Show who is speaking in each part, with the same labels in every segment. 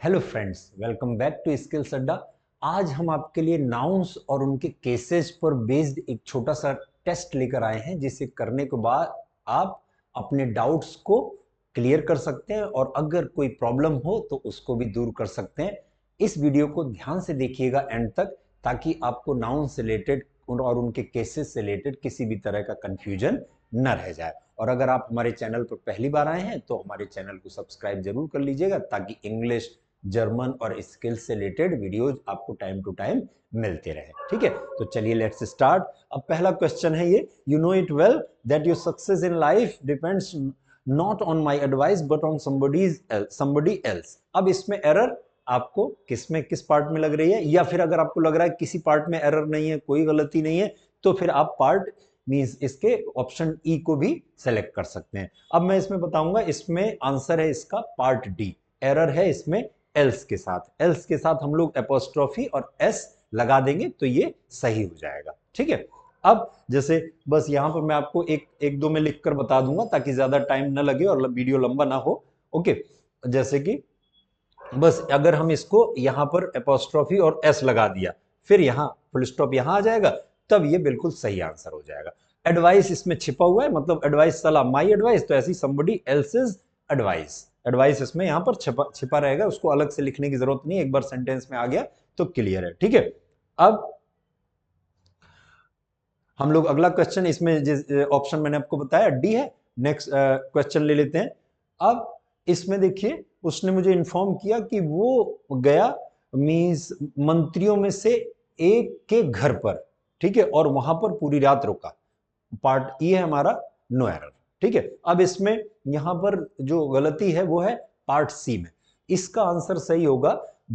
Speaker 1: Hello friends, welcome back to Skills Adda. आज हम आपके लिए नाउन्स और उनके केसेस पर बेस्ड एक छोटा सा टेस्ट लेकर आए हैं, जिसे करने के बाद आप अपने डाउट्स को क्लियर कर सकते हैं और अगर कोई प्रॉब्लम हो तो उसको भी दूर कर सकते हैं। इस वीडियो को ध्यान से देखिएगा एंड तक, ताकि आपको नाउन से रिलेटेड और उनके केसेस से रिलेटेड किसी भी तरह का कंफ्यूजन न रह जाए। और अगर आप हमारे चैनल पर पहली बार आए हैं तो हमारे चैनल को सब्सक्राइब जरूर कर लीजिएगा, ताकि इंग्लिश, जर्मन और स्किल्स से रिलेटेड वीडियोज आपको टाइम टू टाइम मिलते रहे। ठीक है, तो चलिए लेट्स स्टार्ट। अब पहला क्वेश्चन है ये, you know it well that your success in life depends not on my advice but on somebody else. अब इसमें एरर आपको किस पार्ट में लग रही है, या फिर अगर आपको लग रहा है किसी पार्ट में एरर नहीं है, कोई गलती नहीं है, तो फिर आप पार्ट मींस इसके ऑप्शन ई को भी सेलेक्ट कर सकते हैं। अब मैं इसमें बताऊंगा, इसमें आंसर है इसका पार्ट डी। एरर है इसमें एल्स के साथ हम लोग एपोस्ट्रोफी और एस लगा देंगे तो ये सही हो जाएगा। ठीक है, अब जैसे बस यहां पर मैं आपको एक दो में लिखकर बता दूंगा ताकि ज्यादा टाइम ना लगे और वीडियो लंबा ना हो। ओके, जैसे कि बस अगर हम इसको यहां पर एपोस्ट्रोफी और एस लगा दिया, फिर यहां फुल स्टॉप यहां आ जाएगा, तब ये बिल्कुल सही आंसर हो जाएगा। एडवाइस इसमें छिपा हुआ है, मतलब एडवाइस सलाह, माई एडवाइस, तो ऐसी समबडी एल्सेज एडवाइस। एडवाइस इसमें यहां पर छिपा रहेगा, उसको अलग से लिखने की जरूरत नहीं, एक बार सेंटेंस में आ गया तो क्लियर है। ठीक है, अब हम लोग अगला क्वेश्चन, इसमें जिस ऑप्शन मैंने आपको बताया डी है, नेक्स्ट क्वेश्चन ले लेते हैं। अब इसमें देखिए, उसने मुझे इन्फॉर्म किया कि वो गया मींस मंत्रियों में से एक के घर पर, ठीक है, और वहां पर पूरी रात रुका। पार्ट ई है हमारा, नो एरर। ठीक है, अब इसमें यहां पर जो गलती है वो है पार्ट सी में। इसका आंसर सही होगा,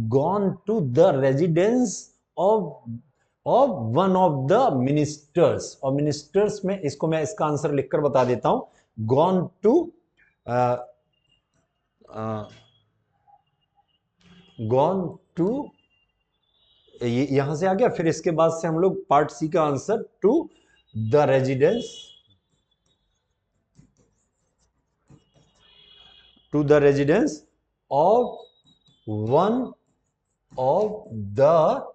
Speaker 1: gone to the residence of one of the ministers. और मिनिस्टर्स में इसको मैं इसका आंसर लिखकर बता देता हूं, गॉन टू गॉन टू, यहां से आ गया, फिर इसके बाद से हम लोग पार्ट सी का answer to the residence of one of the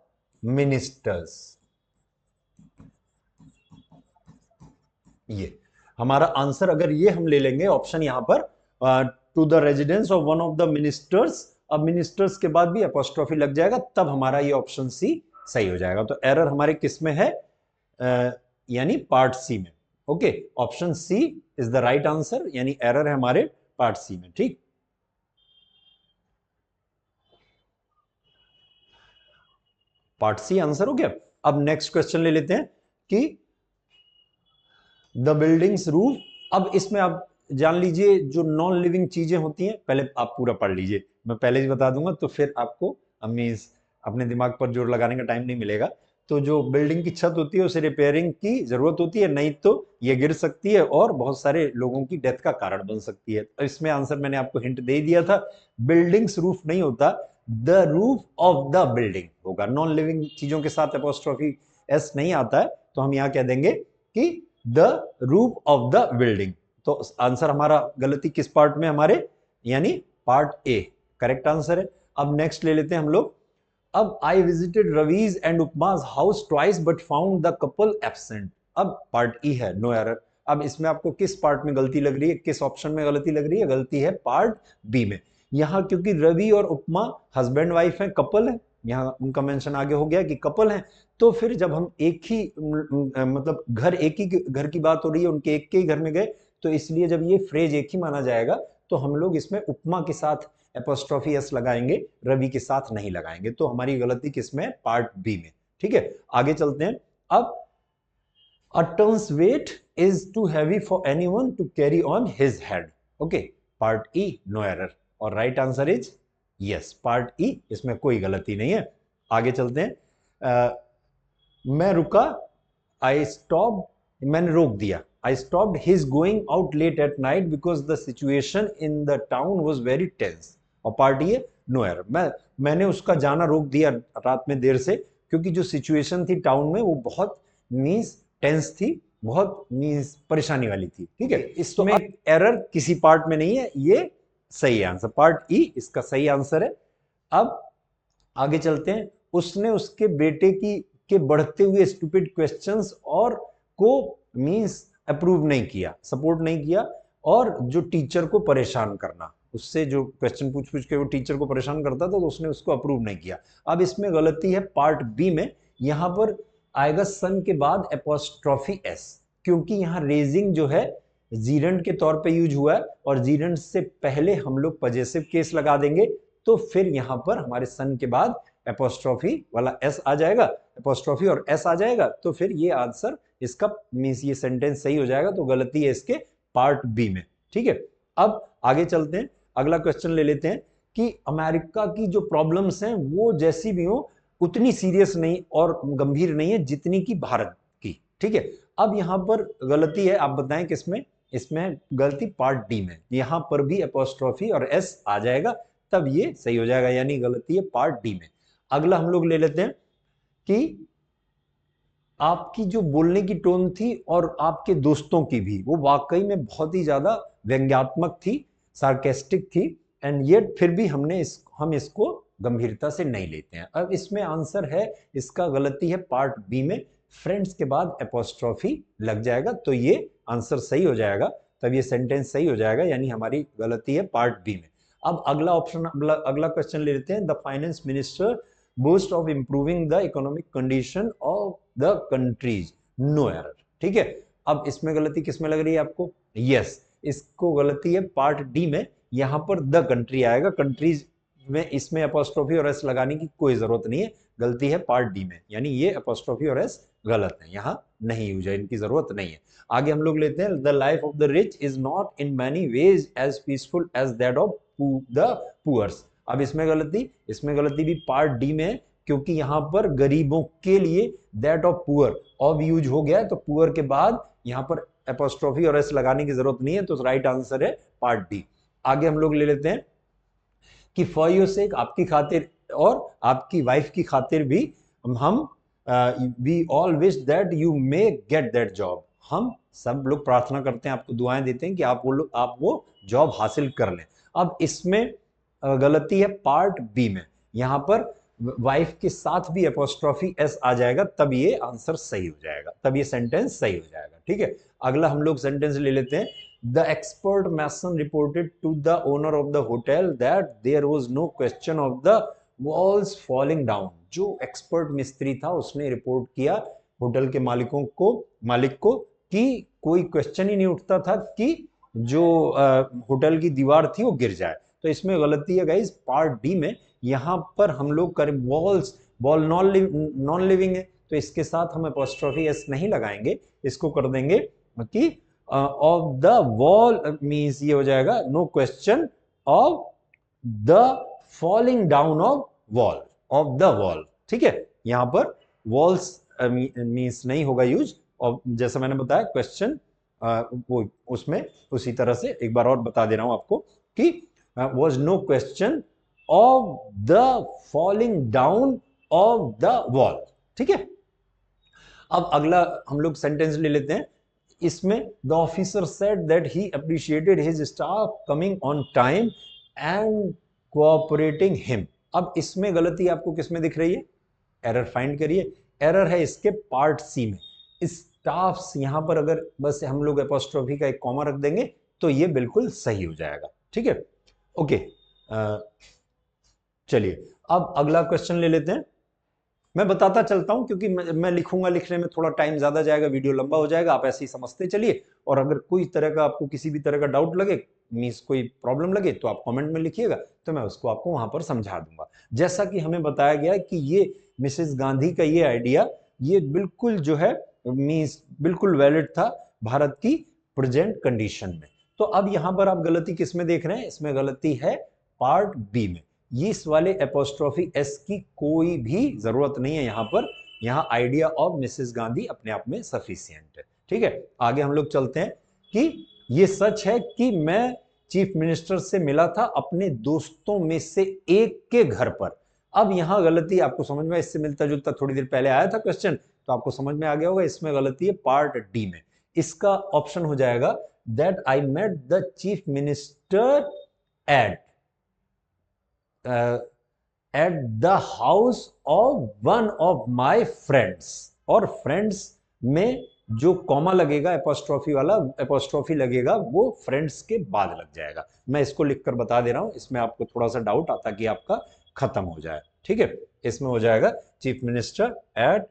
Speaker 1: ministers. ये हमारा आंसर, अगर ये हम ले लेंगे ऑप्शन यहां पर, to the residence of one of the ministers, अब मिनिस्टर्स के बाद भी अपोस्ट्रोफी लग जाएगा, तब हमारा ये ऑप्शन सी सही हो जाएगा। तो एरर हमारे किस में है, यानी पार्ट सी में। Okay, option C is the right answer, यानी एरर है हमारे पार्ट सी में। ठीक, पार्ट सी आंसर हो गया। अब नेक्स्ट क्वेश्चन ले लेते हैं कि द बिल्डिंग्स रूफ। अब इसमें आप जान लीजिए, जो नॉन लिविंग चीजें होती हैं, पहले आप पूरा पढ़ लीजिए, मैं पहले ही बता दूंगा, तो फिर आपको मींस अपने दिमाग पर जोर लगाने का टाइम नहीं मिलेगा। तो जो बिल्डिंग की छत होती है उसे रिपेयरिंग की जरूरत होती है, नहीं तो ये गिर सकती है और बहुत सारे लोगों की डेथ का कारण बन सकती है। तो इसमें आंसर मैंने आपको हिंट दे दिया था, बिल्डिंग्स रूफ नहीं होता, the roof of the building होगा। नॉन लिविंग चीजों के साथ एपोस्ट्रोफी एस नहीं आता है, तो हम यहां कह देंगे कि the roof of the building. तो आंसर हमारा गलती किस पार्ट में हमारे, यानी पार्ट ए करेक्ट आंसर है। अब नेक्स्ट ले लेते हैं हम लोग। अब I visited Ravi's and Upma's house twice but found the couple absent. अब पार्ट ई है, नो एरर। अब इसमें आपको किस पार्ट में गलती लग रही है, किस ऑप्शन में गलती लग रही है, गलती है पार्ट बी में। यहां क्योंकि रवि और उपमा हस्बैंड वाइफ है, कपल है, यहाँ उनका मेंशन आगे हो गया कि कपल है, तो फिर जब हम एक ही मतलब एक ही घर की बात हो रही है, उनके एक के ही घर में गए, तो इसलिए जब ये फ्रेज एक ही माना जाएगा तो हम लोग इसमें उपमा के साथ एपोस्ट्रोफी एस लगाएंगे, रवि के साथ नहीं लगाएंगे। तो हमारी गलती किसमें, पार्ट बी में। ठीक है, आगे चलते हैं। अब a turn's weight is too heavy for anyone to carry on his head. Okay, part E, no error, और right answer is yes, part E, इसमें कोई गलती नहीं है। आगे चलते हैं। मैं रुका, आई स्टॉप, मैंने रोक दिया, I stopped his going out late at night because the situation in the town was very tense. और पार्ट ई है, नो एरर, मैंने उसका जाना रोक दिया रात में देर से, क्योंकि जो सिचुएशन थी टाउन में वो बहुत मींस टेंस थी, बहुत मींस परेशानी वाली थी। ठीक है, इसमें एरर किसी पार्ट में नहीं है, ये सही आंसर, पार्ट ई इसका सही आंसर है। अब आगे चलते हैं। उसने उसके बेटे के बढ़ते हुए स्टूपिड क्वेश्चंस और को मींस अप्रूव नहीं किया, सपोर्ट नहीं किया, और जो टीचर को परेशान करना, उससे जो क्वेश्चन पूछ पूछ के वो टीचर को परेशान करता था, तो उसने उसको अप्रूव नहीं किया। अब इसमें गलती है पार्ट बी में। यहां पर आएगा सन के बाद एपोस्ट्रॉफी एस, क्योंकि यहां रेजिंग जो है जीरेंट के तौर पे यूज हुआ है, और जीरेंट से पहले हम लोग पजेसिव केस लगा देंगे, तो फिर यहां पर हमारे सन के बाद एपोस्ट्रॉफी वाला एस आ जाएगा, एपोस्ट्रॉफी और एस आ जाएगा, तो फिर ये आंसर इसका मींस ये सेंटेंस सही हो जाएगा। तो गलती है इसके पार्ट बी में। ठीक है, अब आगे चलते हैं, अगला क्वेश्चन ले लेते हैं कि अमेरिका की जो प्रॉब्लम्स हैं वो जैसी भी हो उतनी सीरियस नहीं और गंभीर नहीं है जितनी की भारत की। ठीक है, अब यहां पर गलती है, आप बताएं किसमें? इसमें गलती पार्ट डी में, यहां पर भी एपोस्ट्रॉफी और एस आ जाएगा, तब ये सही हो जाएगा, यानी गलती है पार्ट डी में। अगला हम लोग ले लेते हैं कि आपकी जो बोलने की टोन थी और आपके दोस्तों की भी, वो वाकई में बहुत ही ज्यादा व्यंग्यात्मक थी, सार्केस्टिक थी, एंड येट फिर भी हम इसको गंभीरता से नहीं लेते हैं। अब इसमें आंसर है, इसका गलती है पार्ट बी में, फ्रेंड्स के बाद एपोस्ट्रॉफी लग जाएगा, तो ये आंसर सही हो जाएगा, तब ये सेंटेंस सही हो जाएगा, यानी हमारी गलती है पार्ट बी में। अब अगला ऑप्शन, अगला क्वेश्चन ले लेते हैं। The finance minister boast of improving the economic condition of the countries, no error. ठीक है, अब इसमें गलती किसमें लग रही है आपको? यस, इसको गलती है पार्ट डी में, यहां पर द कंट्री आएगा, कंट्रीज में इसमें अपोस्ट्रोफी और एस लगाने की कोई जरूरत नहीं है, गलती है पार्ट डी में, यानी ये अपोस्ट्रोफी और एस गलत है, यहां नहीं यूज है, इनकी जरूरत नहीं है। आगे हम लोग लेते हैं, the life of the rich is not in many ways as peaceful as that of the poors. अब इसमें गलती भी पार्ट डी में है, क्योंकि यहां पर गरीबों के लिए that of poor of use हो गया है, तो पुअर के बाद यहां पर एपोस्ट्रोफी और एस लगाने की जरूरत नहीं है, तो राइट आंसर है पार्ट डी। आगे हम लोग ले लेते हैं कि फॉर योर सेक, आपकी खातिर और आपकी वाइफ की खातिर भी हम we all wish that you may get that job, हम सब लोग प्रार्थना करते हैं, आपको दुआएं देते हैं कि आप वो जॉब हासिल कर लें। अब इसमें गलती है पार्ट बी में, यहां पर वाइफ के साथ भी एपोस्ट्रॉफी एस आ जाएगा, तब ये आंसर सही हो जाएगा, तब ये सेंटेंस सही हो जाएगा। ठीक है, अगला हम लोग सेंटेंस ले लेते हैं। The expert mason reported to the owner of the hotel that there was no question of the walls falling down. जो एक्सपर्ट मिस्त्री था उसने रिपोर्ट किया होटल के मालिक को कि कोई क्वेश्चन ही नहीं उठता था कि जो होटल की दीवार थी वो गिर जाए। तो इसमें गलती है गाइस पार्ट डी में, यहां पर हम लोग करें बॉल नॉन लिविंग है, तो इसके साथ हम एपोस्ट्रोफी एस नहीं लगाएंगे, इसको कर देंगे कि ऑफ द वॉल मीन्स ये हो जाएगा no question of the falling down of the wall. ठीक है, यहां पर वॉल्स मीन्स नहीं होगा यूज, और जैसा मैंने बताया क्वेश्चन वो उसमें उसी तरह से एक बार और बता दे रहा हूं आपको कि was no question of the falling down of the wall. ठीक है, अब अगला हम लोग सेंटेंस ले लेते हैं। इसमें the officer said that he appreciated his staff coming on time and cooperating him. अब इसमें गलती आपको किसमें दिख रही है? एरर फाइंड करिए, एरर है इसके पार्ट सी में, स्टाफ्स, यहां पर अगर बस हम लोग एपोस्ट्रोफी का एक कॉमा रख देंगे तो ये बिल्कुल सही हो जाएगा। ठीक है, ओके, चलिए अब अगला क्वेश्चन ले लेते हैं। मैं बताता चलता हूं क्योंकि मैं लिखूंगा, लिखने में थोड़ा टाइम ज्यादा जाएगा, वीडियो लंबा हो जाएगा, आप ऐसे ही समझते चलिए, और अगर कोई तरह का आपको किसी भी तरह का डाउट लगे, मीन्स कोई प्रॉब्लम लगे, तो आप कमेंट में लिखिएगा, तो मैं उसको आपको वहां पर समझा दूंगा। जैसा कि हमें बताया गया कि ये मिसेस गांधी का ये आइडिया, ये बिल्कुल जो है मीन्स बिल्कुल वैलिड था भारत की प्रेजेंट कंडीशन में। तो अब यहां पर आप गलती किसमें देख रहे हैं? इसमें गलती है पार्ट बी में, इस वाले एपोस्ट्रोफी एस की कोई भी जरूरत नहीं है यहां पर, यहां आइडिया ऑफ मिसेस गांधी अपने आप में सफिशिएंट है। ठीक है, आगे हम लोग चलते हैं कि ये सच है कि मैं चीफ मिनिस्टर से मिला था अपने दोस्तों में से एक के घर पर। अब यहां गलती आपको समझ में, इससे मिलता जुलता थोड़ी देर पहले आया था क्वेश्चन, तो आपको समझ में आ गया होगा, इसमें गलती है पार्ट डी में, इसका ऑप्शन हो जाएगा that I met the chief minister at at the house of one of my friends, और फ्रेंड्स में जो कॉमा लगेगा एपोस्ट्रॉफी वाला, एपोस्ट्रॉफी लगेगा वो फ्रेंड्स के बाद लग जाएगा। मैं इसको लिखकर बता दे रहा हूं, इसमें आपको थोड़ा सा डाउट आता कि आपका खत्म हो जाए, ठीक है। इसमें हो जाएगा चीफ मिनिस्टर एट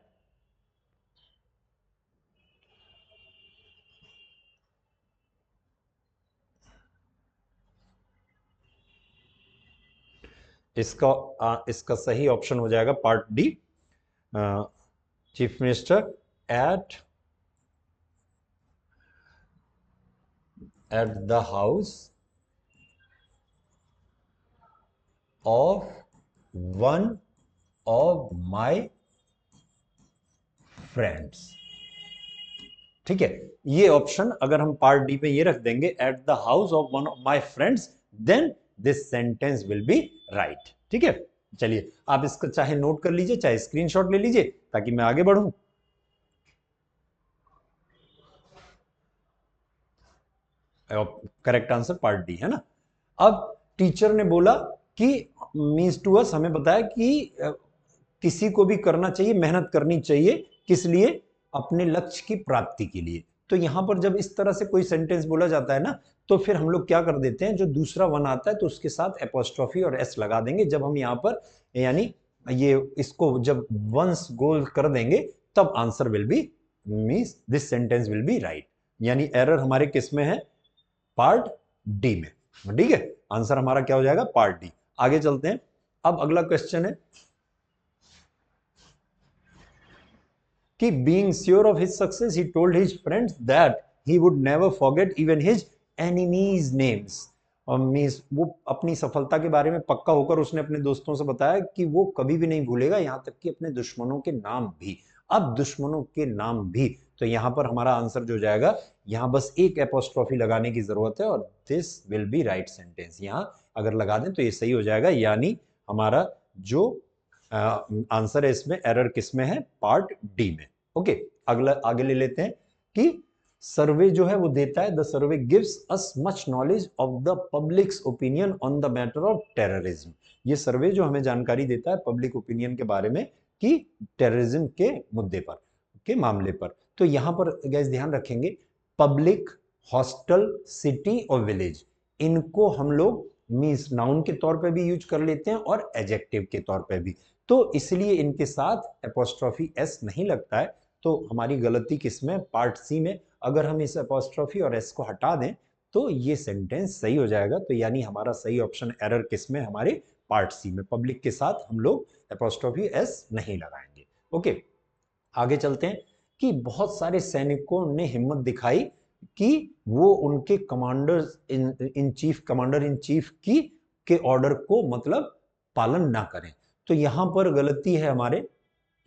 Speaker 1: इसका सही ऑप्शन हो जाएगा part D, chief minister eight the house of one of my friends, ठीक है। ये ऑप्शन अगर हम पार्ट डी पे ये रख देंगे at the house of one of my friends, then this sentence will be right, ठीक है। चलिए आप इसका चाहे नोट कर लीजिए, चाहे स्क्रीनशॉट ले लीजिए, ताकि मैं आगे बढ़ूं। करेक्ट आंसर पार्ट डी है ना। अब टीचर ने बोला कि मीन्स टू अस, हमें बताया कि किसी को भी करना चाहिए, मेहनत करनी चाहिए, किस लिए? अपने लक्ष्य की प्राप्ति के लिए। तो यहां पर जब इस तरह से कोई सेंटेंस बोला जाता है ना, तो फिर हम लोग क्या कर देते हैं, जो दूसरा वन आता है तो उसके साथ एपोस्ट्रोफी और एस लगा देंगे। जब हम यहां पर यानी ये इसको जब वंस गोल कर देंगे, तब answer will B means this sentence will be right. यानी एरर हमारे किस में है? पार्ट डी में, ठीक है। आंसर हमारा क्या हो जाएगा? Part D. आगे चलते हैं। अब अगला क्वेश्चन है कि being sure of his success, he told his friends that he would never forget even his enemies' names. और मीन्स वो अपनी सफलता के बारे में पक्का होकर उसने अपने दोस्तों से बताया कि वो कभी भी नहीं भूलेगा, यहां तक कि अपने दुश्मनों के नाम भी। अब दुश्मनों के नाम भी, तो यहां पर हमारा आंसर जो जाएगा, यहां बस एक एपोस्ट्रोफी लगाने की जरूरत है और this will be right sentence. यहां अगर लगा दें तो ये सही हो जाएगा, यानी हमारा जो आंसर है इसमें, एरर किस में है? पार्ट डी में। ओके, अगला आगे ले लेते हैं कि सर्वे जो है वो देता है, the survey gives us much knowledge of the publics opinion on the matter of terrorism. ये सर्वे जो हमें जानकारी देता है पब्लिक ओपिनियन के बारे में कि टेररिज्म के मुद्दे पर, के मामले पर। तो यहां पर गाइस ध्यान रखेंगे, पब्लिक, हॉस्टल, सिटी और विलेज, इनको हम लोग मीन्स नाउन के तौर पे भी यूज कर लेते हैं और एडजेक्टिव के तौर पे भी। तो इसलिए इनके साथ एपोस्ट्रोफी एस नहीं लगता है। तो हमारी गलती किसमें? पार्ट सी में। अगर हम इस एपोस्ट्रोफी और एस को हटा दें तो ये सेंटेंस सही हो जाएगा। तो यानी हमारा सही ऑप्शन एरर किसमें? हमारे पार्ट सी में। पब्लिक के साथ हम लोग एपोस्ट्रोफी एस नहीं लगाएंगे। ओके, आगे चलते हैं कि बहुत सारे सैनिकों ने हिम्मत दिखाई कि वो उनके कमांडर इन चीफ की के ऑर्डर को मतलब पालन ना करें। तो यहां पर गलती है हमारे,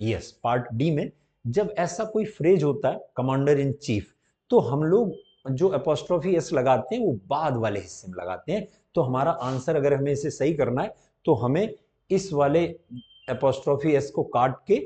Speaker 1: यस, पार्ट डी में। जब ऐसा कोई फ्रेज होता है कमांडर इन चीफ, तो हम लोग जो अपोस्ट्रोफी एस लगाते हैं वो बाद वाले हिस्से में लगाते हैं। तो हमारा आंसर अगर हमें इसे सही करना है तो हमें इस वाले अपोस्ट्रोफी एस को काट के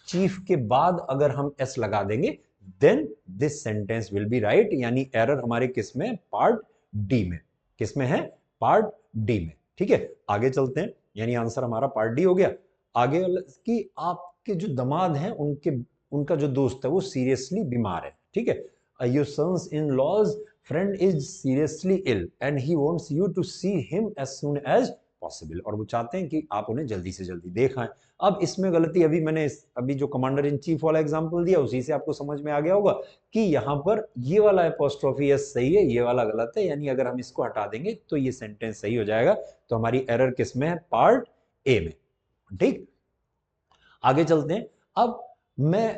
Speaker 1: चीफ के बाद अगर हम एस लगा देंगे, then this sentence will be right. यानी एरर हमारे किस में? पार्ट डी में। किस में है? पार्ट डी में, ठीक है। आगे चलते हैं, यानी आंसर हमारा पार्ट डी हो गया। आगे कि आपके जो दामाद हैं उनका जो दोस्त है वो सीरियसली बीमार है, ठीक है। Your sons in laws friend is seriously ill and he wants you to see him as soon as possible. और वो चाहते हैं कि आप उन्हें जल्दी से जल्दी देखें। अब इसमें गलती, अभी जो कमांडर इन चीफ वाला एग्जांपल दिया उसी से आपको समझ में आ गया होगा कि यहाँ पर ये वाला एपोस्ट्रोफी एस सही है, ये वाला गलत है। यानी अगर हम इसको हटा देंगे तो ये सेंटेंस सही हो जाएगा। तो हमारी एरर किस में है? पार्ट ए में, ठीक। आगे चलते हैं। अब मैं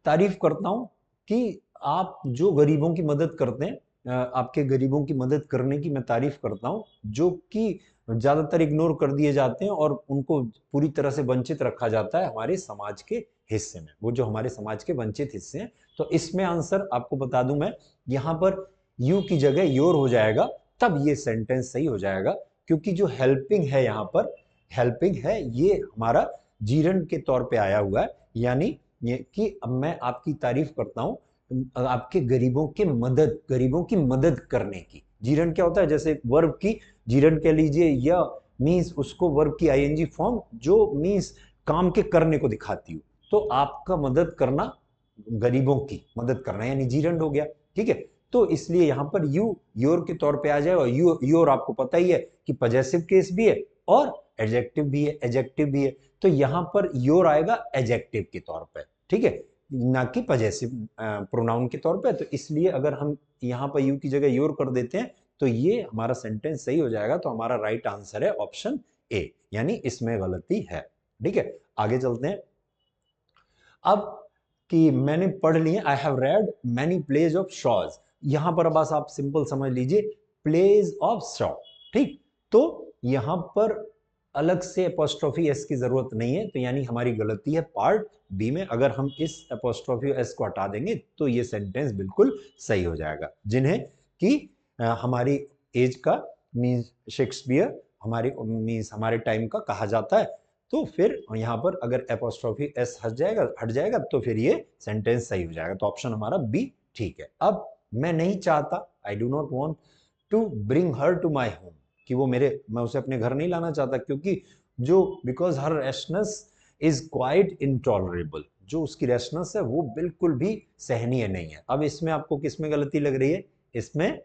Speaker 1: तारीफ करता हूं कि आप जो गरीबों की मदद करते हैं, आपके गरीबों की मदद करने की मैं तारीफ करता हूं, जो कि ज्यादातर इग्नोर कर दिए जाते हैं और उनको पूरी तरह से वंचित रखा जाता है हमारे समाज के हिस्से में, वो जो हमारे समाज के वंचित हिस्से हैं। तो इसमें आंसर आपको बता दूं मैं, यहां पर यू की जगह योर हो जाएगा, तब ये सेंटेंस सही हो जाएगा। क्योंकि जो हेल्पिंग है, यहां पर हेल्पिंग है, ये हमारा जीरन के तौर पे आया हुआ है। यानी ये कि अब मैं आपकी तारीफ करता हूं आपके गरीबों की मदद करने की। जीरन क्या होता है? जैसे वर्ब की जीरन कह लीजिए या मीन्स उसको वर्ब की आईएनजी फॉर्म जो मीन्स काम के करने को दिखाती हो। तो आपका मदद करना, गरीबों की मदद करना यानी जीरंड हो गया, ठीक है। तो इसलिए यहां पर यू योर के तौर पे आ जाए, और यू योर आपको पता ही है कि पजेसिव केस भी है और एडजेक्टिव भी है, एडजेक्टिव भी है। तो यहां पर योर आएगा एडजेक्टिव के तौर पे, ठीक है, ना कि पजेसिव प्रोनाउन के तौर पे। तो इसलिए अगर हम यहां पर यू की जगह योर कर देते हैं तो ये हमारा सेंटेंस सही हो जाएगा। तो हमारा राइट आंसर है ऑप्शन ए, यानी इसमें गलती है, ठीक है। आगे चलते हैं। अब कि मैंने पढ़ लिए, I have read many plays of Shaw's, यहां पर बस आप सिंपल समझ लीजिए प्लेज ऑफ शॉ, ठीक। तो यहां पर अलग से अपोस्ट्रोफी एस की जरूरत नहीं है, तो यानी हमारी गलती है पार्ट बी में। अगर हम इस अपोस्ट्रोफी एस को हटा देंगे तो ये सेंटेंस बिल्कुल सही हो जाएगा। जिन्हें कि हमारी एज का मीन्स शेक्सपियर हमारी मीन्स हमारे टाइम का कहा जाता है। तो फिर यहां पर अगर एपोस्ट्रोफी एस हट जाएगा तो फिर ये सेंटेंस सही हो जाएगा। तो ऑप्शन हमारा बी ठीक है। अब मैं नहीं चाहता, I do not want to bring her to my home, कि वो मैं उसे अपने घर नहीं लाना चाहता, क्योंकि जो because her rashness is quite intolerable, जो उसकी रैशनेस है वो बिल्कुल भी सहनीय नहीं है। अब इसमें आपको किसमें गलती लग रही है? इसमें,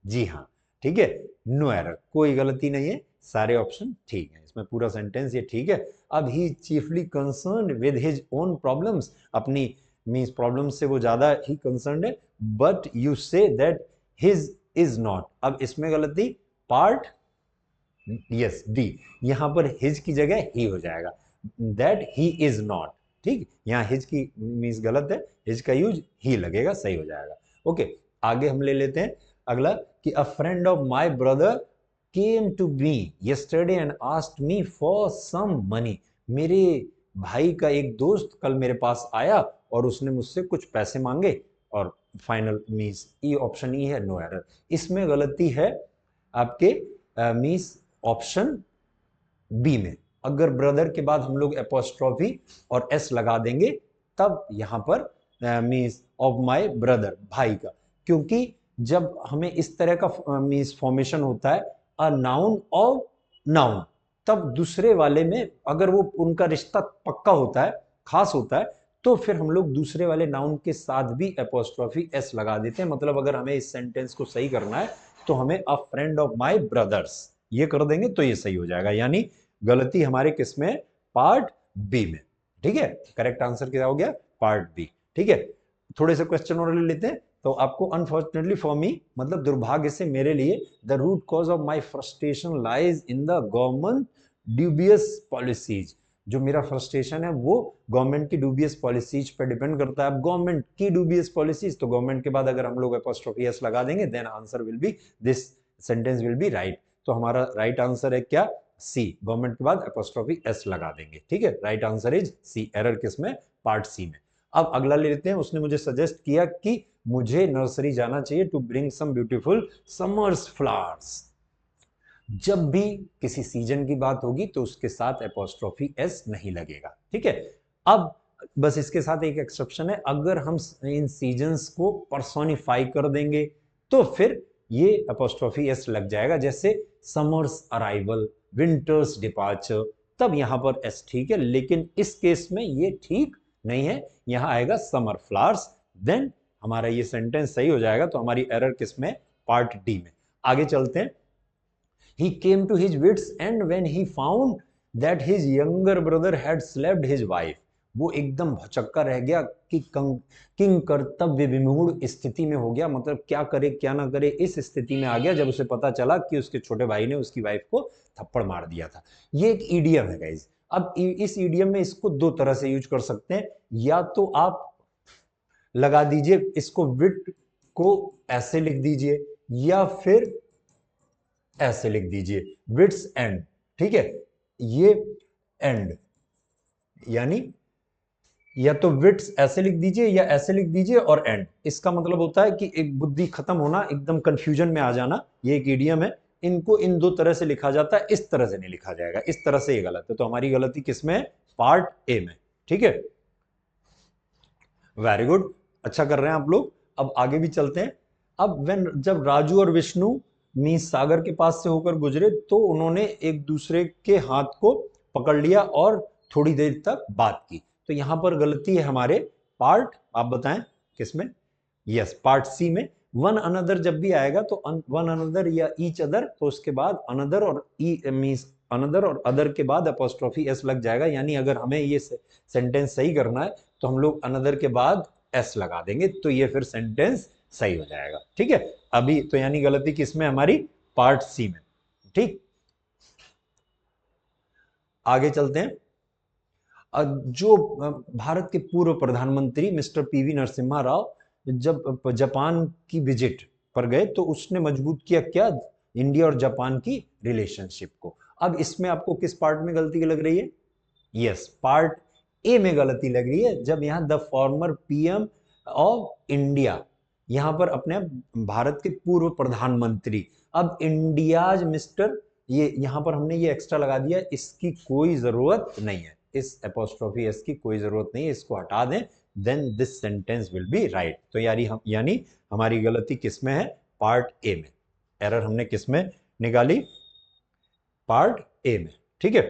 Speaker 1: जी हाँ, ठीक है, नो एरर, कोई गलती नहीं है, सारे ऑप्शन ठीक है, इसमें पूरा सेंटेंस ये ठीक है। अब he chiefly concerned with his own problems, अपनी मींस प्रॉब्लम से वो ज्यादा ही कंसर्न्ड है, but you say that his is not. अब इसमें गलती पार्ट, यस डी, यहां पर हिज की जगह ही हो जाएगा, दैट ही इज नॉट, ठीक। यहां हिज की मींस गलत है, हिज का यूज ही लगेगा, सही हो जाएगा। ओके, आगे हम ले लेते हैं अगला कि a friend of my brother came to me yesterday and asked me for some money, मेरे भाई का एक दोस्त कल मेरे पास आया और उसने मुझसे कुछ पैसे मांगे। और final means E, option E है, नो एरर। इसमें गलती है आपके मींस ऑप्शन बी में। अगर ब्रदर के बाद हम लोग एपोस्ट्रोफी और एस लगा देंगे तब यहां पर मींस ऑफ माय ब्रदर, भाई का, क्योंकि जब हमें इस तरह का मींस फॉर्मेशन होता है अ नाउन ऑफ नाउन, तब दूसरे वाले में अगर वो उनका रिश्ता पक्का होता है, खास होता है, तो फिर हम लोग दूसरे वाले नाउन के साथ भी एपोस्ट्रोफी एस लगा देते हैं। मतलब अगर हमें इस सेंटेंस को सही करना है तो हमें अ फ्रेंड ऑफ माय ब्रदर्स ये कर देंगे तो ये सही हो जाएगा। यानी गलती हमारे किस में? पार्ट बी में, ठीक है। करेक्ट आंसर क्या हो गया? पार्ट बी, ठीक है। थोड़े से क्वेश्चन और ले लेते हैं। तो आपको अनफॉर्चुनेटली फॉर मी, मतलब दुर्भाग्य से मेरे लिए, the root cause of my frustration lies in the government dubious policies, जो मेरा फ्रस्ट्रेशन है वो गवर्नमेंट की ड्यूबियस पॉलिसीज पर डिपेंड करता है। अब गवर्नमेंट की ड्यूबियस पॉलिसीज, तो गवर्नमेंट के बाद अगर हम लोग एपोस्ट्रोफी एस लगा देंगे then answer will be this sentence will be right. तो हमारा राइट आंसर है क्या? सी, गवर्नमेंट के बाद एपोस्ट्रोफी एस लगा देंगे, ठीक है। Right answer is C, error किस में? पार्ट सी में। अब अगला ले लेते हैं। उसने मुझे सजेस्ट किया कि मुझे नर्सरी जाना चाहिए to bring some beautiful summers flowers. जब भी किसी सीजन की बात होगी तो उसके साथ एपोस्ट्रोफी एस नहीं लगेगा, ठीक है। अब बस इसके साथ एक एक्सेप्शन है, अगर हम इन सीजन्स को पर्सोनिफाई कर देंगे तो फिर ये एपोस्ट्रोफी एस लग जाएगा। जैसे समर्स अराइवल, विंटर्स डिपार्चर, तब यहां पर एस ठीक है। लेकिन इस केस में ये ठीक नहीं है, यहां आएगा समर फ्लावर्स, देन हमारा ये सेंटेंस सही हो जाएगा। तो हमारी एरर किस में? पार्ट डी में। आगे चलते हैं। He came to his wits end when he found that his younger brother had slapped his wife. वो एकदम भचक्का रह गया कि किंग कर्तव्य विमूढ़ स्थिति में हो गया, मतलब क्या करे क्या ना करे इस स्थिति में आ गया जब उसे पता चला कि उसके छोटे भाई ने उसकी वाइफ को थप्पड़ मार दिया था। ये एक ईडियम है गाइज। अब इस ईडियम में इसको दो तरह से यूज कर सकते हैं। या तो आप लगा दीजिए इसको, विट को ऐसे लिख दीजिए या फिर ऐसे लिख दीजिए, विट्स एंड, ठीक है। ये एंड, यानी या तो विट्स ऐसे लिख दीजिए या ऐसे लिख दीजिए और एंड। इसका मतलब होता है कि एक बुद्धि खत्म होना, एकदम कंफ्यूजन में आ जाना। ये एक इडियम है। इनको इन दो तरह से लिखा जाता है, इस तरह से नहीं लिखा जाएगा, इस तरह से ये गलत है। तो हमारी गलती किसमें है? पार्ट ए में, ठीक है। वेरी गुड, अच्छा कर रहे हैं आप लोग। अब आगे भी चलते हैं। अब जब राजू और विष्णु मीन्स सागर के पास से होकर गुजरे तो उन्होंने एक दूसरे के हाथ को पकड़ लिया और थोड़ी देर तक बात की। तो यहां पर गलती है हमारे पार्ट, आप बताएं किसमें? यस, पार्ट सी में। वन अनदर जब भी आएगा तो वन अनदर या ईच अदर, तो उसके बाद अनदर और ई मीन्स अनदर और अदर के बाद अपॉस्ट्रोफी एस लग जाएगा। यानी अगर हमें ये सेंटेंस सही करना है तो हम लोग अनदर के बाद एस लगा देंगे, तो ये फिर सेंटेंस सही हो जाएगा। ठीक है, अभी तो यानी गलती किसमें? हमारी पार्ट सी में। ठीक, आगे चलते हैं। जो भारत के पूर्व प्रधानमंत्री मिस्टर पीवी नरसिम्हा राव जब जापान की विजिट पर गए तो उसने मजबूत किया क्या? इंडिया और जापान की रिलेशनशिप को। अब इसमें आपको किस पार्ट में गलती लग रही है? यस, पार्ट ए में गलती लग रही है। जब यहां the former PM of India, यहां पर अपने भारत के पूर्व प्रधानमंत्री, अब इंडियाज मिस्टर, ये यहां पर हमने ये एक्स्ट्रा लगा दिया, इसकी कोई जरूरत नहीं है, इस एपोस्ट्रोफी एस की कोई जरूरत नहीं है, इसको हटा दें, then this sentence will be right. तो यानी हमारी गलती किसमें है? पार्ट ए में। एरर हमने किसमें निकाली? पार्ट ए में। ठीक है,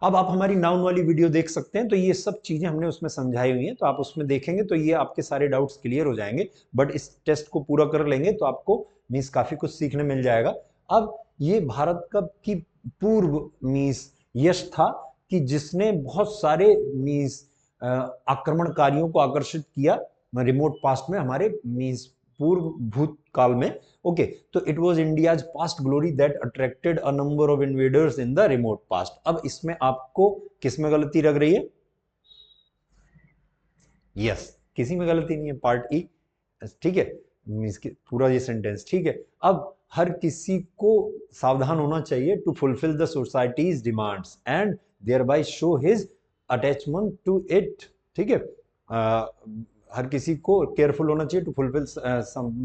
Speaker 1: अब आप हमारी नाउन वाली वीडियो देख सकते हैं, तो ये सब चीजें हमने उसमें समझाई हुई हैं, तो आप उसमें देखेंगे तो ये आपके सारे डाउट्स क्लियर हो जाएंगे। बट इस टेस्ट को पूरा कर लेंगे तो आपको मीन्स काफी कुछ सीखने मिल जाएगा। अब ये भारत का की पूर्व मीन्स यश था कि जिसने बहुत सारे मीन्स आक्रमणकारियों को आकर्षित किया रिमोट पास्ट में, हमारे मीन्स पूर्व भूतकाल में। ओके, तो it was India's past glory that attracted a number of invaders in the remote past. अब इसमें आपको किसमें गलती लग रही है? यस, किसी में गलती नहीं है, पार्ट ई। ठीक है, मींस पूरा ये सेंटेंस ठीक है। अब हर किसी को सावधान होना चाहिए to fulfil the society's demands and thereby show his attachment to it. ठीक है, हर किसी को केयरफुल होना चाहिए टू फुलफिल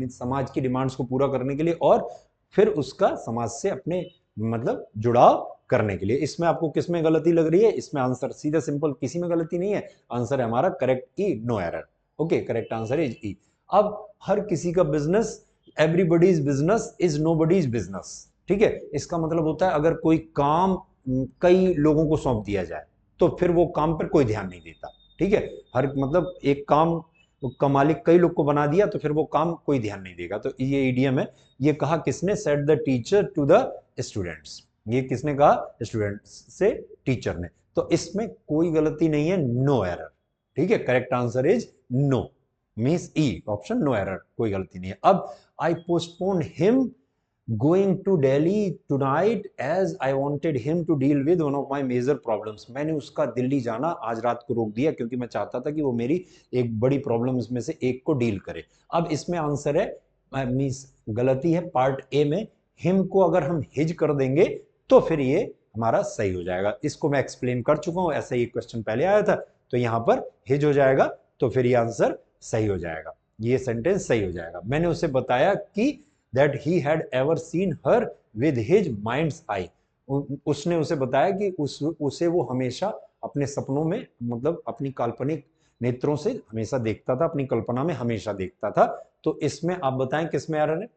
Speaker 1: समाज की डिमांड्स को पूरा करने के लिए और फिर उसका समाज से अपने मतलब जुड़ाव करने के लिए। इसमें आपको किसमें गलती लग रही है? इसमें आंसर सीधा सिंपल, किसी में गलती नहीं है, आंसर है हमारा correct E, no error. Okay, correct answer is E. अब हर किसी का business, everybody's business is nobody's business. ठीक है, इसका मतलब होता है अगर कोई काम कई लोगों को सौंप दिया जाए तो फिर वो काम पर कोई ध्यान नहीं देता। ठीक है, हर मतलब एक काम का मालिक कई लोग को बना दिया तो फिर वो काम कोई ध्यान नहीं देगा। तो ये इडियम है। ये कहा किसने? Said the teacher to the students. ये किसने कहा? स्टूडेंट्स से टीचर ने। तो इसमें कोई गलती नहीं है, नो एरर। ठीक है, correct answer is no, means E option, no error, कोई गलती नहीं है। अब I postpone him going to Delhi tonight as I wanted him to deal with one of my major problems। मैंने उसका दिल्ली जाना आज रात को रोक दिया क्योंकि मैं चाहता था कि वो मेरी एक बड़ी प्रॉब्लम्स में से एक को डील करे। अब इसमें आंसर है मींस गलती है पार्ट ए में। हिम को अगर हम हिज कर देंगे तो फिर ये हमारा सही हो जाएगा। इसको मैं एक्सप्लेन कर चुका हूं, ऐसा ही क्वेश्चन पहले आया था, तो यहां पर हिज हो जाएगा तो फिर ये आंसर सही हो जाएगा, ये सेंटेंस सही हो जाएगा। मैंने उसे बताया कि that he had ever seen her with his mind's eye। उसने उसे बताया कि उसे वो हमेशा अपने सपनों में मतलब अपनी काल्पनिक नेत्रों से हमेशा देखता था, अपनी कल्पना में हमेशा देखता था। तो इसमें आप बताएं किसमें एरर है?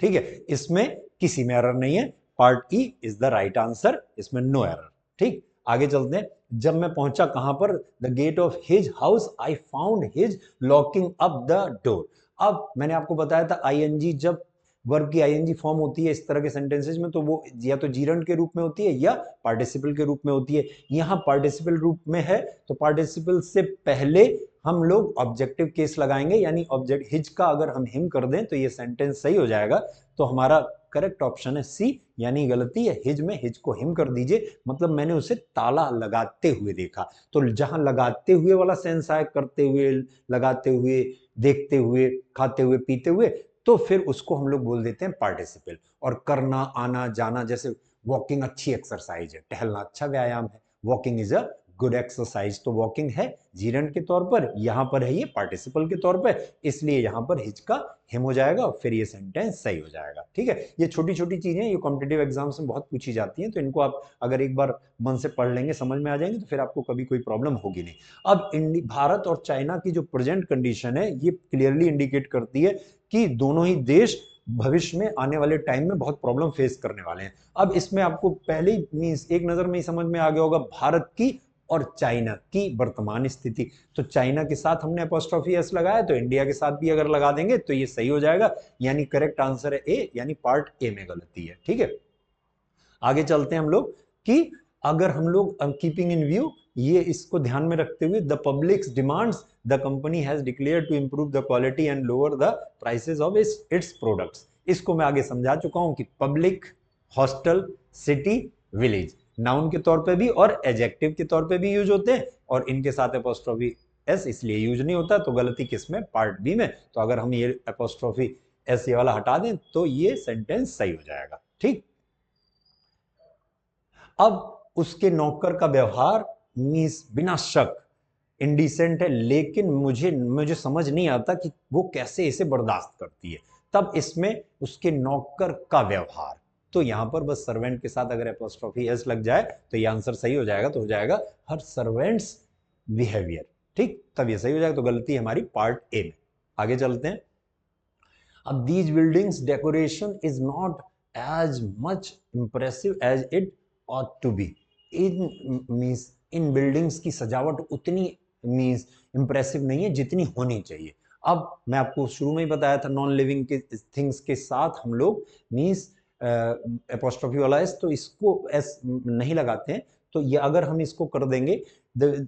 Speaker 1: ठीक है, इसमें किसी में एरर नहीं है, part E is the right answer, इसमें नो एरर। ठीक, आगे चलते हैं। जब मैं पहुंचा कहां पर? The gate of his house I found his locking up the door. अब मैंने आपको बताया था आईएनजी जब वर्ब की आईएनजी फॉर्म होती है इस तरह के सेंटेंसेज में तो वो या तो जीरंड के रूप में होती है या पार्टिसिपल के रूप में होती है। यहां पार्टिसिपल रूप में है तो पार्टिसिपल से पहले हम लोग ऑब्जेक्टिव केस लगाएंगे, यानी ऑब्जेक्ट हिज का अगर हम हिम कर दें तो ये सेंटेंस सही हो जाएगा। तो हमारा करेक्ट ऑप्शन है सी, यानी गलती है हिज में, हिज को हिम कर दीजिए। मतलब मैंने उसे ताला लगाते हुए देखा, तो जहां लगाते हुए वाला सेंस आए, करते हुए, लगाते हुए, देखते हुए, खाते हुए, पीते हुए, तो फिर उसको हम लोग बोल देते हैं पार्टिसिपल। और करना, आना, जाना, जैसे वॉकिंग अच्छी एक्सरसाइज है, टहलना अच्छा व्यायाम है, walking is a good exercise. तो वॉकिंग है जीरंड के तौर पर, यहां पर है ये पार्टिसिपल के तौर पर, इसलिए यहां पर हिज का हिम हो जाएगा, फिर ये सेंटेंस सही हो जाएगा। ठीक है, ये छोटी छोटी चीजें ये कॉम्पिटिटिव एग्जाम्स में बहुत पूछी जाती हैं, तो इनको आप अगर एक बार मन से पढ़ लेंगे, समझ में आ जाएंगे, तो फिर आपको कभी कोई प्रॉब्लम होगी नहीं। अब भारत और चाइना की जो प्रेजेंट कंडीशन है ये क्लियरली इंडिकेट करती है कि दोनों ही देश भविष्य में आने वाले टाइम में बहुत प्रॉब्लम फेस करने वाले हैं। अब इसमें आपको पहले ही मींस एक नजर में ही समझ में आ गया होगा भारत की और चाइना की वर्तमान स्थिति। तो चाइना के साथ हमने अपोस्ट्रोफी एस लगाया, तो इंडिया के साथ भी अगर लगा देंगे तो ये सही हो जाएगा, यानी करेक्ट आंसर है ए, यानी पार्ट ए में गलती है। ठीक है, आगे चलते हैं हम लोग कि अगर हम लोग कीपिंग इन व्यू ये इसको ध्यान में रखते हुए the public's demands the company has declared to improve the quality and lower the prices of its products. इसको मैं आगे समझा चुका हूं कि public, hostel, city, village noun के तौर पे भी और एडजेक्टिव के तौर पे भी यूज होते हैं, और इनके साथ एपोस्ट्रोफी एस इसलिए यूज नहीं होता। तो गलती किसमें? पार्ट बी में। तो अगर हम ये एपोस्ट्रोफी एस ये वाला हटा दें तो ये सेंटेंस सही हो जाएगा। ठीक, अब उसके नौकर का व्यवहार मींस बिना शक इंडिसेंट है, लेकिन मुझे समझ नहीं आता कि वो कैसे इसे बर्दाश्त करती है। तब इसमें उसके नौकर का व्यवहार, तो यहां पर बस सर्वेंट के साथ अगर एपोस्ट्रोफी एस लग जाए तो ये आंसर सही हो जाएगा। तो हो जाएगा हर सर्वेंट्स बिहेवियर। ठीक, तब ये सही हो जाएगा। तो गलती हमारी पार्ट ए में। आगे चलते हैं। अब these buildings decoration is not as much impressive as it ought to be। इन बिल्डिंग्स की सजावट उतनी मींस इंप्रेसिव नहीं है जितनी होनी चाहिए। अब मैं आपको शुरू में ही बताया था नॉन लिविंग के थिंग्स के साथ हम लोग मींस एपोस्ट्रोफी वाला एस, तो इसको एस नहीं लगाते हैं। तो ये अगर हम इसको कर देंगे,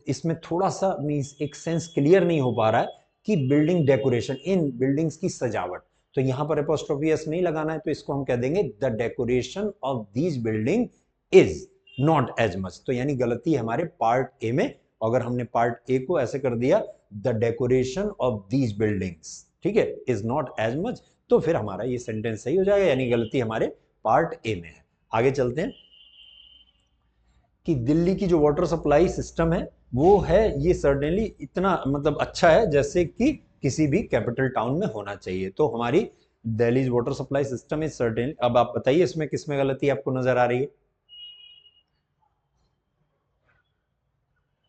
Speaker 1: इसमें थोड़ा सा मींस एक सेंस क्लियर नहीं हो पा रहा है कि बिल्डिंग डेकोरेशन, इन बिल्डिंग्स की सजावट, तो यहां पर एपोस्ट्रोफी एस नहीं लगाना है। तो इसको हम कह देंगे the decoration of these building is not as much. तो यानी गलती हमारे पार्ट ए में। अगर हमने पार्ट ए को ऐसे कर दिया the decoration of these buildings, ठीक है, इज नॉट एज मच, तो फिर हमारा ये सेंटेंस सही हो जाएगा, यानी गलती हमारे पार्ट ए में है। आगे चलते हैं कि दिल्ली की जो वाटर सप्लाई सिस्टम है वो है ये सर्टेनली इतना मतलब अच्छा है जैसे कि किसी भी कैपिटल टाउन में होना चाहिए। तो हमारी Delhi water supply system is certainly. अब आप बताइए इसमें किसमें गलती आपको नजर आ रही है?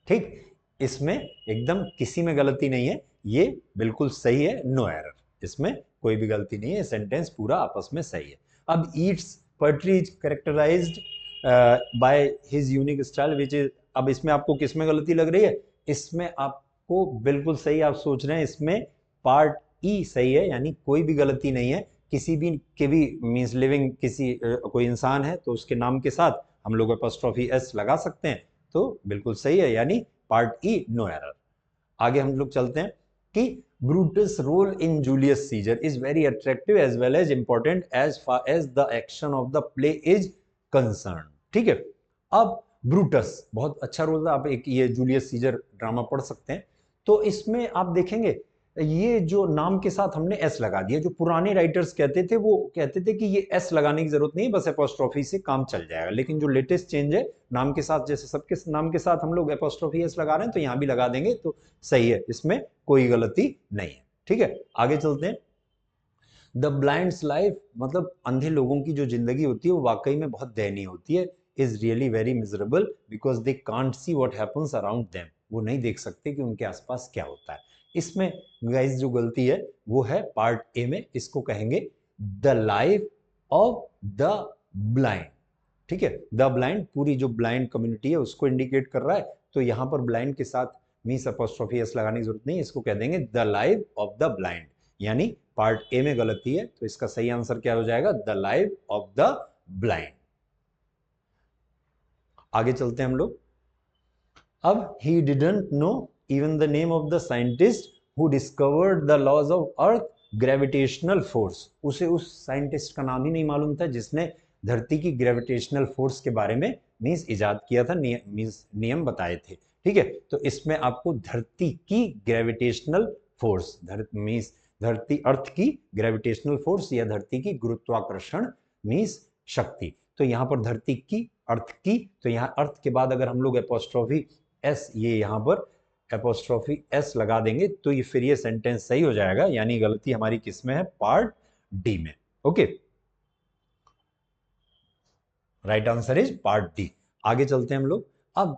Speaker 1: ठीक, इसमें एकदम किसी में गलती नहीं है, ये बिल्कुल सही है, नो एरर, इसमें कोई भी गलती नहीं है, सेंटेंस पूरा आपस में सही है। अब its poetry is characterised by his unique style which is. अब इसमें आपको किसमें गलती लग रही है? इसमें आपको बिल्कुल सही आप सोच रहे हैं, इसमें पार्ट ई सही है, यानी कोई भी गलती नहीं है। किसी भी के भी मींस लिविंग किसी कोई इंसान है तो उसके नाम के साथ हम लोग एपोस्ट्रोफी एस लगा सकते हैं, तो बिल्कुल सही है, यानी पार्ट ई नो एरर। आगे हम लोग चलते हैं कि Brutus role in Julius Caesar is very attractive as well as important as far as the action of the play is concern. ठीक है, अब ब्रूटस बहुत अच्छा रोल था, आप एक ये जूलियस सीजर ड्रामा पढ़ सकते हैं। तो इसमें आप देखेंगे ये जो नाम के साथ हमने एस लगा दिया, जो पुराने राइटर्स कहते थे वो कहते थे कि ये एस लगाने की जरूरत नहीं, बस एपोस्ट्रोफी से काम चल जाएगा। लेकिन जो लेटेस्ट चेंज है नाम के साथ, जैसे सबके नाम के साथ हम लोग एपोस्ट्रोफी एस लगा रहे हैं तो यहां भी लगा देंगे तो सही है, इसमें कोई गलती नहीं है। ठीक है, आगे चलते हैं। द ब्लाइंड्स लाइफ, मतलब अंधे लोगों की जो जिंदगी होती है वो वाकई में बहुत दयनीय होती है। Is really very miserable because they can't see what happens around them. वो नहीं देख सकते कि उनके आसपास क्या होता है। इसमें गाइस जो गलती है वो है पार्ट ए में, इसको कहेंगे the life of the blind. ठीक है, द ब्लाइंड पूरी जो ब्लाइंड कम्युनिटी है उसको इंडिकेट कर रहा है, तो यहां पर ब्लाइंड के साथ मींस अपोस्ट्रोफी एस लगाने की जरूरत नहीं, इसको कह देंगे the life of the blind, यानी पार्ट ए में गलती है, तो इसका सही आंसर क्या हो जाएगा? The life of the blind. आगे चलते हैं हम लोग। अब he didn't know even the name of the scientist who discovered the laws of earth gravitational force. उसे उस साइंटिस्ट का नाम ही नहीं मालूम था जिसने धरती की ग्रेविटेशनल फोर्स के बारे में मींस इजाद किया था, मींस नियम बताए थे। ठीक है, तो इसमें आपको धरती की ग्रेविटेशनल फोर्स, मींस धरती अर्थ की ग्रेविटेशनल फोर्स या धरती की गुरुत्वाकर्षण मींस शक्ति। तो यहां पर धरती की, अर्थ की, तो यहां अर्थ के बाद अगर हम लोग एपोस्ट्रोफी एस, ये यहां पर एपोस्ट्रोफी एस लगा देंगे तो ये फिर ये सेंटेंस सही हो जाएगा, यानी गलती हमारी किस में है, पार्ट डी में। Okay, right answer is part D. आगे चलते हैं हम लोग। अब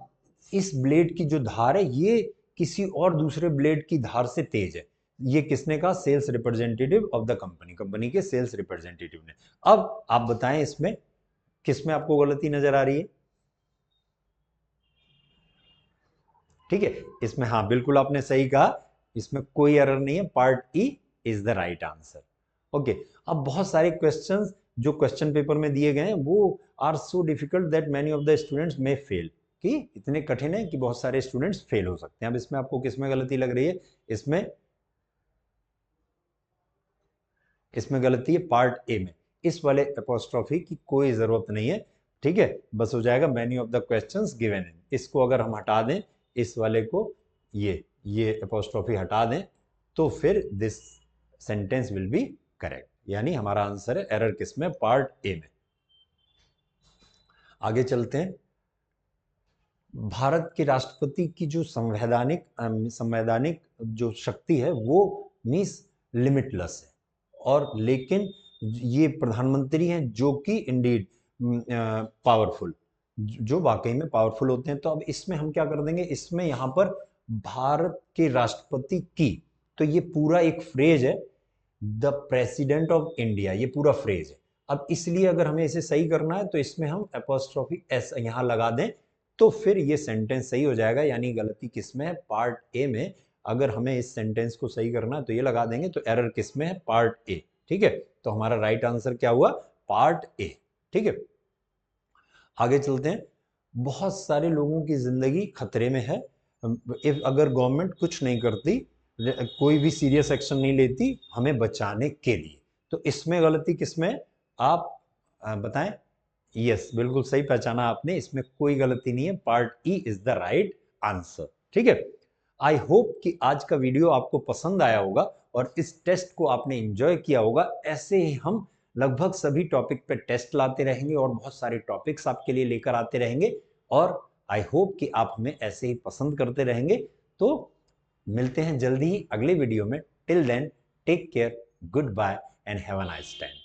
Speaker 1: इस ब्लेड की जो धार है ये किसी और दूसरे ब्लेड की धार से तेज है। ये किसने कहा, sales representative of the company, company के सेल्स रिप्रेजेंटेटिव ने। अब आप बताएं इसमें किसमें आपको गलती नजर आ रही है। ठीक है, इसमें हाँ बिल्कुल आपने सही कहा, इसमें कोई एरर नहीं है, part E is the right answer. Okay, अब बहुत सारे क्वेश्चंस जो क्वेश्चन पेपर में दिए गए हैं वो are so difficult that many of the students may fail, कि इतने कठिन है कि बहुत सारे स्टूडेंट्स फेल हो सकते हैं। अब इसमें आपको किसमें गलती लग रही है, इसमें गलती है पार्ट ए में, इस वाले एपोस्ट्रोफी की कोई जरूरत नहीं है। ठीक है, बस हो जाएगा many of the questions given in, इसको अगर हम हटा दें, इस वाले को ये एपोस्ट्रोफी हटा दें तो फिर this sentence will B correct, यानी हमारा आंसर है एरर किसमें, पार्ट ए में। आगे चलते हैं। भारत के राष्ट्रपति की जो संवैधानिक जो शक्ति है वो मीन्स लिमिटलेस है, और लेकिन ये प्रधानमंत्री हैं जो कि इंडीड पावरफुल, जो वाकई में पावरफुल होते हैं। तो अब इसमें हम क्या कर देंगे, इसमें यहां पर भारत के राष्ट्रपति की, तो ये पूरा एक फ्रेज है, द प्रेसिडेंट ऑफ इंडिया, ये पूरा फ्रेज है। अब इसलिए अगर हमें इसे सही करना है तो इसमें हम एपोस्ट्रोफी एस यहां लगा दें तो फिर ये सेंटेंस सही हो जाएगा, यानी गलती किसमें है, पार्ट ए में। अगर हमें इस सेंटेंस को सही करना है तो ये लगा देंगे, तो एरर किसमें है, पार्ट ए। ठीक है, तो हमारा राइट आंसर क्या हुआ, पार्ट ए। ठीक है, आगे चलते हैं। बहुत सारे लोगों की जिंदगी खतरे में है अगर गवर्नमेंट कुछ नहीं करती, कोई भी सीरियस एक्शन नहीं लेती हमें बचाने के लिए। तो इसमें गलती किसमें है, आप बताएं। यस, बिल्कुल सही पहचाना आपने, इसमें कोई गलती नहीं है, part E is the right answer. ठीक है, आई होप कि आज का वीडियो आपको पसंद आया होगा और इस टेस्ट को आपने एंजॉय किया होगा। ऐसे ही हम लगभग सभी टॉपिक पे टेस्ट लाते रहेंगे और बहुत सारे टॉपिक्स आपके लिए लेकर आते रहेंगे, और आई होप कि आप हमें ऐसे ही पसंद करते रहेंगे। तो मिलते हैं जल्दी ही अगले वीडियो में। Till then take care, goodbye and have a nice time.